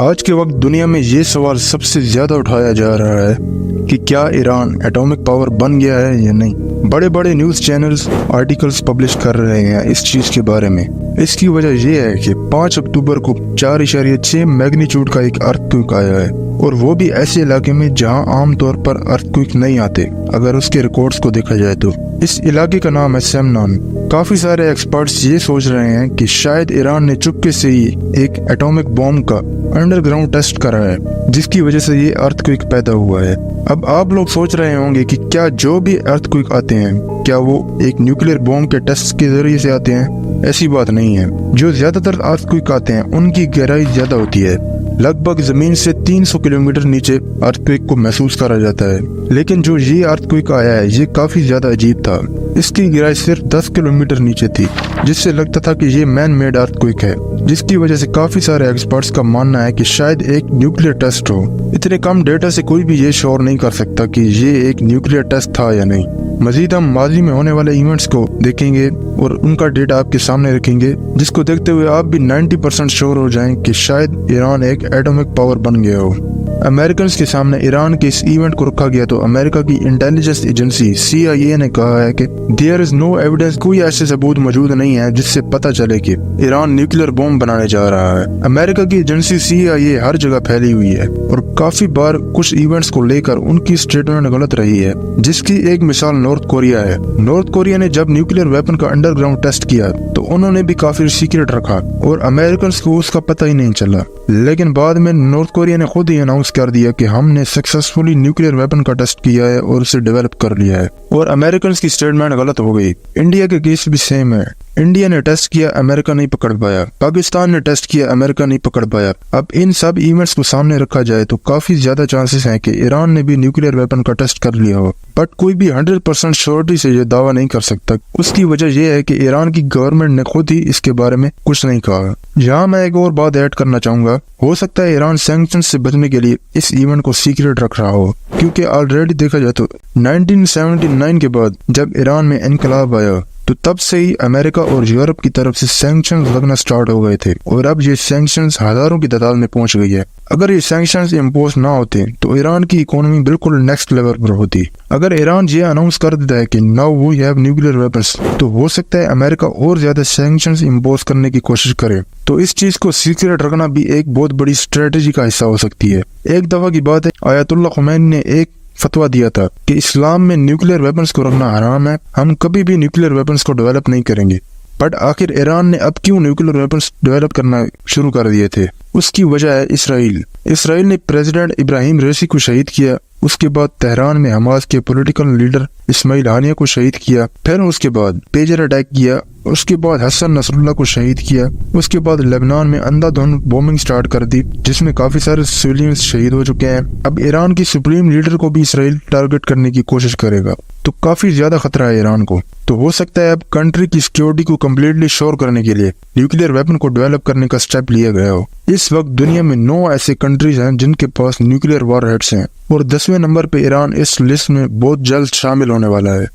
آج کے وقت دنیا میں یہ سوال سب سے زیادہ اٹھایا جا رہا ہے کہ کیا ایران ایٹامک پاور بن گیا ہے یا نہیں۔ بڑے بڑے نیوز چینلز آرٹیکلز پبلش کر رہے ہیں اس چیز کے بارے میں۔ اس کی وجہ یہ ہے کہ 5 اکتوبر کو 4.6 میگنیچیوڈ کا ایک ارتھکویک آیا ہے، اور وہ بھی ایسے علاقے میں جہاں عام طور پر ارتھکویک نہیں آتے اگر اس کے ریکارڈز کو دیکھا جائے تو۔ اس علاقے کا نام ہے سیمنان۔ کافی سارے ایکسپرٹس یہ سوچ رہے ہیں کہ شاید ایران نے چپکے سے ہی ایک ایٹامک بم کا انڈر گراؤنڈ ٹیسٹ کرا ہے، جس کی وجہ سے یہ ارتھکویک پیدا ہوا ہے۔ اب آپ لوگ سوچ رہے ہوں گے کہ کیا جو بھی ارتھکویک آتے ہیں کیا وہ ایک نیوکلیر بم کے ٹیسٹ کے ذریعے سے آتے ہیں؟ ایسی بات نہیں ہے۔ جو زیادہ تر ارتھکویک آتے ہیں ان کی گہرائی زیادہ ہوتی ہے، لگ بھگ زمین سے 300 کلومیٹر نیچے ارتھکویک کو محسوس کرا جاتا ہے۔ لیکن جو یہ ارتھکویک آیا ہے یہ کافی زیادہ عجیب تھا۔ اس کی گہرائی صرف 10 کلومیٹر نیچے تھی، جس سے لگتا تھا کہ یہ مین میڈ ارتھکویک ہے، جس کی وجہ سے کافی سارے ایکسپرٹس کا ماننا ہے کہ شاید ایک نیوکلیر ٹیسٹ ہو۔ اتنے کم ڈیٹا سے کوئی بھی یہ شور نہیں کر سکتا کہ یہ ایک نیوکلیر ٹیسٹ تھا یا نہیں۔ مزید ہم ماضی میں ہونے والے ایونٹس کو دیکھیں گے اور ان کا ڈیٹا آپ کے سامنے رکھیں گے، جس کو دیکھتے ہوئے آپ بھی 90% شور ہو جائیں کہ شاید ایران ایک ایٹامک پاور بن گیا ہو۔ امریکنز کے سامنے ایران کے اس ایونٹ کو رکھا گیا تو امریکہ کی انٹیلیجنس ایجنسی CIA نے کہا ہے کہ دیئر از نو ایویڈنس، کوئی ایسے ثبوت موجود نہیں ہے جس سے پتہ چلے کہ ایران نیوکلیر بم بنانے جا رہا ہے۔ امریکہ کی ایجنسی CIA ہر جگہ پھیلی ہوئی ہے اور کافی بار کچھ ایونٹس کو لے کر ان کی سٹیٹمنٹ غلط رہی ہے، جس کی ایک مثال نارتھ کوریا ہے۔ نارتھ کوریا نے جب نیوکلیر ویپن کا انڈر گراؤنڈ ٹیسٹ کیا تو انہوں نے بھی کافی سیکرٹ رکھا اور امریکنز کو اس کا پتہ ہی نہیں چلا، لیکن بعد میں نارتھ کوریا نے خود ہی اناؤنس کر دیا کہ ہم نے سکسیسفلی نیوکلیر ویپن کا ٹیسٹ کیا ہے اور اسے ڈیولپ کر لیا ہے، اور امریکنز کی سٹیٹمنٹ غلط ہو گئی۔ انڈیا کے کیس بھی سیم ہے۔ انڈیا نے ٹیسٹ کیا، امریکہ نہیں پکڑ پایا۔ پاکستان نے ٹیسٹ کیا، امریکہ نہیں پکڑ پایا۔ اب ان سب ایونٹس کو سامنے رکھا جائے تو کافی زیادہ چانسز ہیں کہ ایران نے بھی نیوکلیر ویپن کا ٹیسٹ کر لیا ہو، بٹ کوئی بھی 100% شیورٹی سے یہ دعویٰ نہیں کر سکتا۔ اس کی وجہ یہ ہے کہ ایران کی گورنمنٹ نے خود ہی اس کے بارے میں کچھ نہیں کہا۔ یہاں میں ایک اور بات ایڈ کرنا چاہوں گا، ہو سکتا ہے ایران سینکشن سے بچنے کے لیے اس ایونٹ کو سیکرٹ رکھ رہا ہو، کیونکہ آلریڈی دیکھا جائے تو 1979 کے بعد جب ایران میں انقلاب آیا تو تب سے ہی امریکہ اور یورپ کی طرف سے سینکشنز لگنا سٹارٹ ہو گئے تھے، اور اب یہ سینکشنز ہزاروں کی تعداد میں پہنچ گئی ہے۔ اگر یہ سینکشنز امپوز نہ ہوتے تو ایران کی اکانومی بالکل نیکسٹ لیول پر ہوتی۔ اگر ایران یہ اناؤنس کر دیتا ہے کہ now we have nuclear weapons, تو ہو سکتا ہے امریکہ اور زیادہ سینکشنز امپوز کرنے کی کوشش کرے، تو اس چیز کو سیکرٹ رکھنا بھی ایک بہت بڑی اسٹریٹجی کا حصہ ہو سکتی ہے۔ ایک دفعہ کی بات ہے، آیت اللہ خمینی نے ایک فتویٰ دیا تھا کہ اسلام میں نیوکلیر ویپنز کو رکھنا حرام ہے، ہم کبھی بھی نیوکلیر ویپنز کو ڈیولپ نہیں کریں گے۔ بٹ آخر ایران نے اب کیوں نیوکلیر ویپنز ڈیولپ کرنا شروع کر دیے تھے؟ اس کی وجہ ہے اسرائیل نے پریزیڈنٹ ابراہیم ریسی کو شہید کیا، اس کے بعد تہران میں حماس کے پولیٹیکل لیڈر اسماعیل ہانیہ کو شہید کیا، پھر اس کے بعد پیجر اٹیک کیا، اس کے بعد حسن نصر اللہ کو شہید کیا، اس کے بعد لبنان میں اندھا دھند بومنگ سٹارٹ کر دی، جس میں کافی سارے سویلینز شہید ہو چکے ہیں۔ اب ایران کی سپریم لیڈر کو بھی اسرائیل ٹارگٹ کرنے کی کوشش کرے گا، تو کافی زیادہ خطرہ ہے ایران کو۔ تو ہو سکتا ہے اب کنٹری کی سیکیورٹی کو کمپلیٹلی شور کرنے کے لیے نیوکلیر ویپن کو ڈیولپ کرنے کا سٹیپ لیا گیا ہو۔ اس وقت دنیا میں 9 ایسے کنٹریز ہیں جن کے پاس نیوکلیر وار ہیڈز ہیں، اور 10ویں نمبر پہ ایران اس لسٹ میں بہت جلد شامل ہونے والا ہے۔